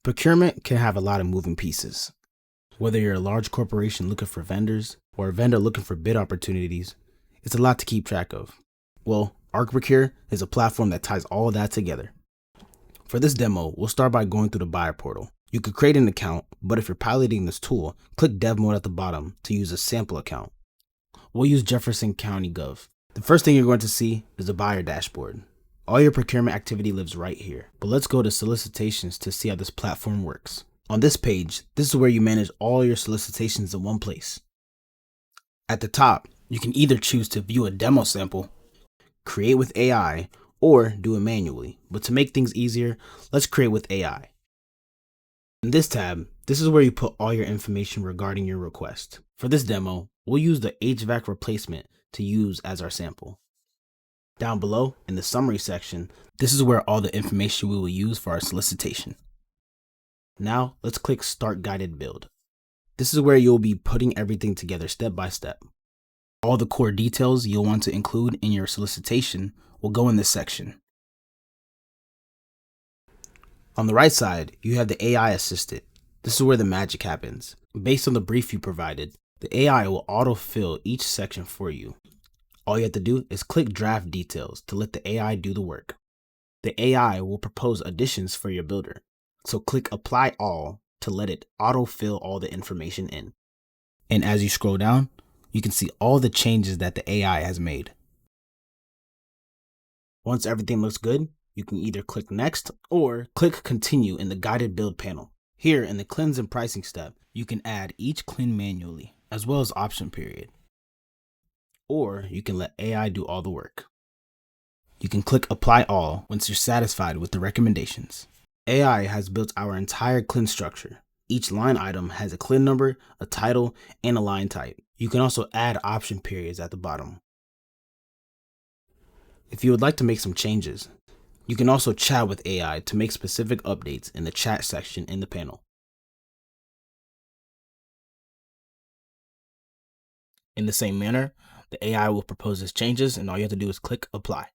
Procurement can have a lot of moving pieces. Whether you're a large corporation looking for vendors or a vendor looking for bid opportunities, it's a lot to keep track of. Well, ArcProcure is a platform that ties all of that together. For this demo, we'll start by going through the buyer portal. You could create an account, but if you're piloting this tool, click Dev Mode at the bottom to use a sample account. We'll use Jefferson County Gov. The first thing you're going to see is the buyer dashboard. All your procurement activity lives right here, but let's go to Solicitations to see how this platform works. On this page, this is where you manage all your solicitations in one place. At the top, you can either choose to view a demo sample, create with AI, or do it manually. But to make things easier, let's create with AI. In this tab, this is where you put all your information regarding your request. For this demo, we'll use the HVAC replacement to use as our sample. Down below, in the summary section, this is where all the information we will use for our solicitation. Now, let's click Start Guided Build. This is where you'll be putting everything together step by step. All the core details you'll want to include in your solicitation will go in this section. On the right side, you have the AI assistant. This is where the magic happens. Based on the brief you provided, the AI will autofill each section for you. All you have to do is click Draft Details to let the AI do the work. The AI will propose additions for your builder, so click Apply All to let it autofill all the information in. And as you scroll down, you can see all the changes that the AI has made. Once everything looks good, you can either click Next or click Continue in the Guided Build panel. Here in the CLINs and Pricing step, you can add each CLIN manually, as well as option period. Or you can let AI do all the work. You can click Apply All once you're satisfied with the recommendations. AI has built our entire CLIN structure. Each line item has a CLIN number, a title, and a line type. You can also add option periods at the bottom. If you would like to make some changes, you can also chat with AI to make specific updates in the chat section in the panel. In the same manner, the AI will propose its changes, and all you have to do is click Apply.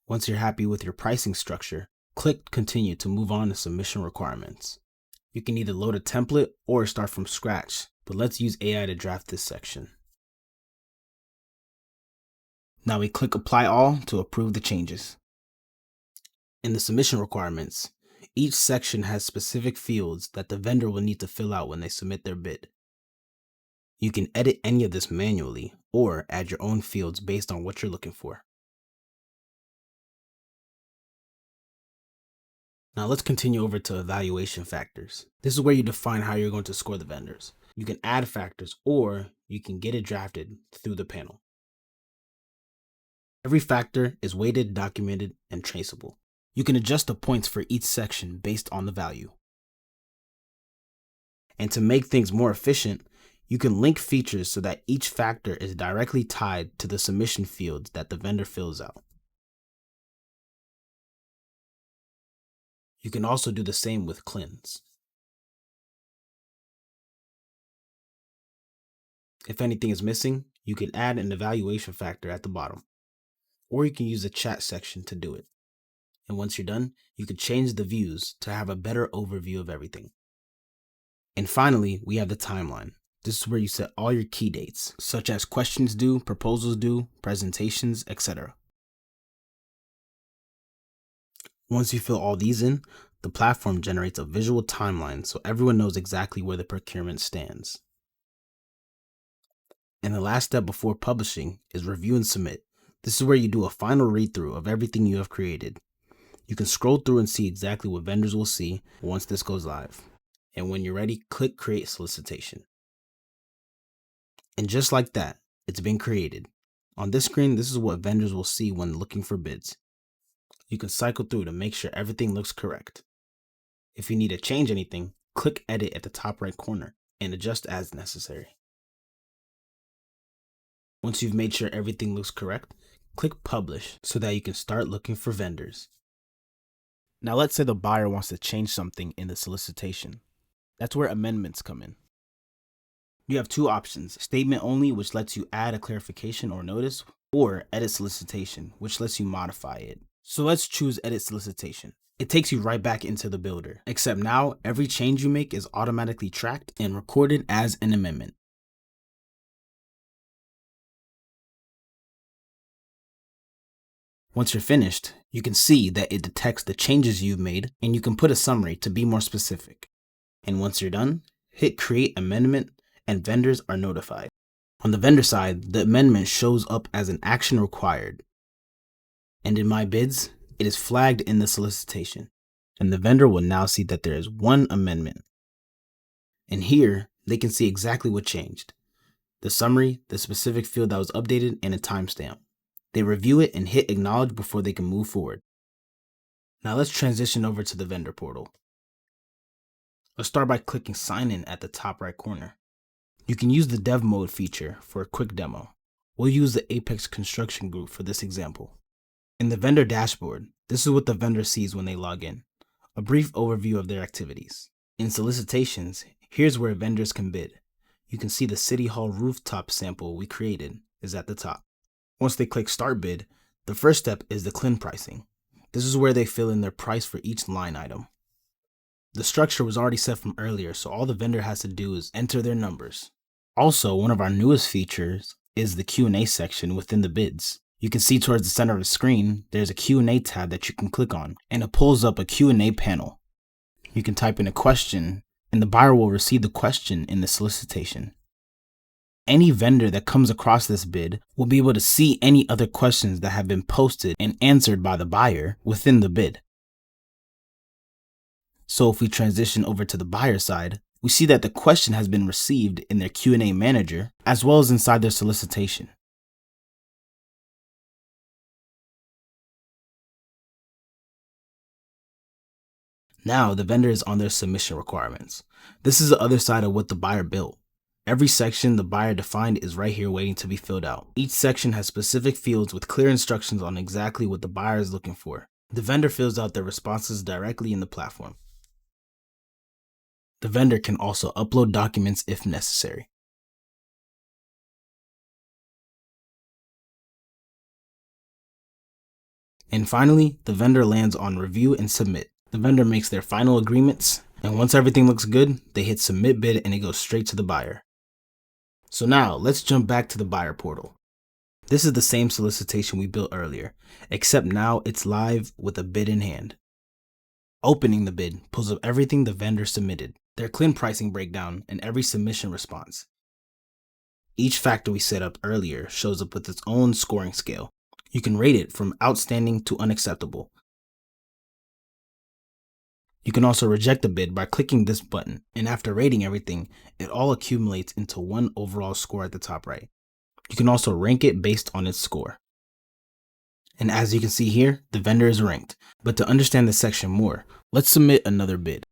Once you're happy with your pricing structure, click Continue to move on to submission requirements. You can either load a template or start from scratch, but let's use AI to draft this section. Now we click Apply All to approve the changes. In the submission requirements, each section has specific fields that the vendor will need to fill out when they submit their bid. You can edit any of this manually or add your own fields based on what you're looking for. Now let's continue over to evaluation factors. This is where you define how you're going to score the vendors. You can add factors or you can get it drafted through the panel. Every factor is weighted, documented, and traceable. You can adjust the points for each section based on the value. And to make things more efficient, you can link features so that each factor is directly tied to the submission fields that the vendor fills out. You can also do the same with CLINs. If anything is missing, you can add an evaluation factor at the bottom, or you can use the chat section to do it. And once you're done, you can change the views to have a better overview of everything. And finally, we have the timeline. This is where you set all your key dates, such as questions due, proposals due, presentations, etc. Once you fill all these in, the platform generates a visual timeline so everyone knows exactly where the procurement stands. And the last step before publishing is review and submit. This is where you do a final read-through of everything you have created. You can scroll through and see exactly what vendors will see once this goes live. And when you're ready, click Create Solicitation. And just like that, it's been created. On this screen, this is what vendors will see when looking for bids. You can cycle through to make sure everything looks correct. If you need to change anything, click Edit at the top right corner and adjust as necessary. Once you've made sure everything looks correct, click Publish so that you can start looking for vendors. Now let's say the buyer wants to change something in the solicitation. That's where amendments come in. You have two options: statement only, which lets you add a clarification or notice, or Edit Solicitation, which lets you modify it. So let's choose Edit Solicitation. It takes you right back into the builder, except now every change you make is automatically tracked and recorded as an amendment. Once you're finished, you can see that it detects the changes you've made, and you can put a summary to be more specific. And once you're done, hit Create Amendment and vendors are notified. On the vendor side, the amendment shows up as an action required. And in My Bids, it is flagged in the solicitation. And the vendor will now see that there is one amendment. And here, they can see exactly what changed: the summary, the specific field that was updated, and a timestamp. They review it and hit Acknowledge before they can move forward. Now let's transition over to the vendor portal. Let's start by clicking Sign In at the top right corner. You can use the Dev Mode feature for a quick demo. We'll use the Apex Construction Group for this example. In the vendor dashboard, this is what the vendor sees when they log in: a brief overview of their activities. In Solicitations, here's where vendors can bid. You can see the City Hall rooftop sample we created is at the top. Once they click Start Bid, the first step is the CLIN pricing. This is where they fill in their price for each line item. The structure was already set from earlier, so all the vendor has to do is enter their numbers. Also, one of our newest features is the Q&A section within the bids. You can see towards the center of the screen, there's a Q&A tab that you can click on, and it pulls up a Q&A panel. You can type in a question, and the buyer will receive the question in the solicitation. Any vendor that comes across this bid will be able to see any other questions that have been posted and answered by the buyer within the bid. So if we transition over to the buyer side, we see that the question has been received in their Q&A manager as well as inside their solicitation. Now the vendor is on their submission requirements. This is the other side of what the buyer built. Every section the buyer defined is right here waiting to be filled out. Each section has specific fields with clear instructions on exactly what the buyer is looking for. The vendor fills out their responses directly in the platform. The vendor can also upload documents if necessary. And finally, the vendor lands on Review and Submit. The vendor makes their final agreements, and once everything looks good, they hit Submit Bid and it goes straight to the buyer. So now, let's jump back to the buyer portal. This is the same solicitation we built earlier, except now it's live with a bid in hand. Opening the bid pulls up everything the vendor submitted, their CLIN pricing breakdown, and every submission response. Each factor we set up earlier shows up with its own scoring scale. You can rate it from outstanding to unacceptable. You can also reject a bid by clicking this button, and after rating everything, it all accumulates into one overall score at the top right. You can also rank it based on its score. And as you can see here, the vendor is ranked. But to understand this section more, let's submit another bid.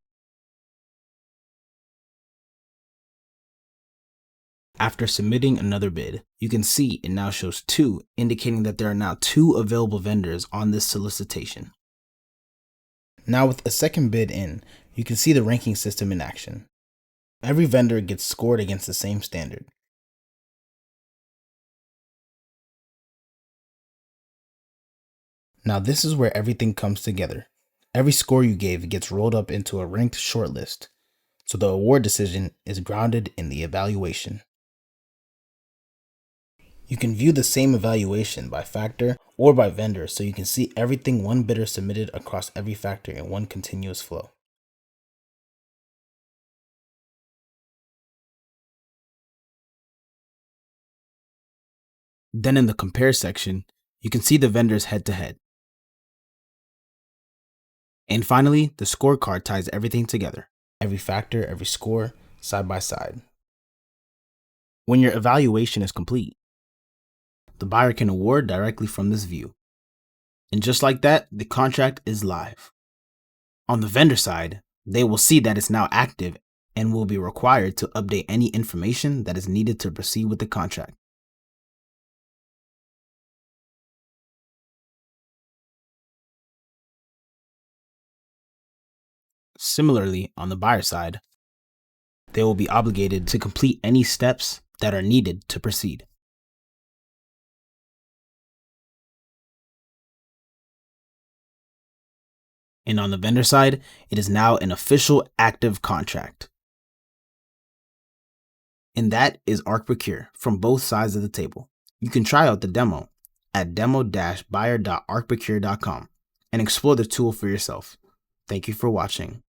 After submitting another bid, you can see it now shows 2, indicating that there are now 2 available vendors on this solicitation. Now with a second bid in, you can see the ranking system in action. Every vendor gets scored against the same standard. Now this is where everything comes together. Every score you gave gets rolled up into a ranked shortlist, so the award decision is grounded in the evaluation. You can view the same evaluation by factor or by vendor, so you can see everything one bidder submitted across every factor in one continuous flow. Then in the compare section, you can see the vendors head-to-head. And finally, the scorecard ties everything together. Every factor, every score, side by side. When your evaluation is complete, the buyer can award directly from this view. And just like that, the contract is live. On the vendor side, they will see that it's now active and will be required to update any information that is needed to proceed with the contract. Similarly, on the buyer side, they will be obligated to complete any steps that are needed to proceed. And on the vendor side, it is now an official active contract. And that is ArcProcure from both sides of the table. You can try out the demo at demo-buyer.arcprocure.com and explore the tool for yourself. Thank you for watching.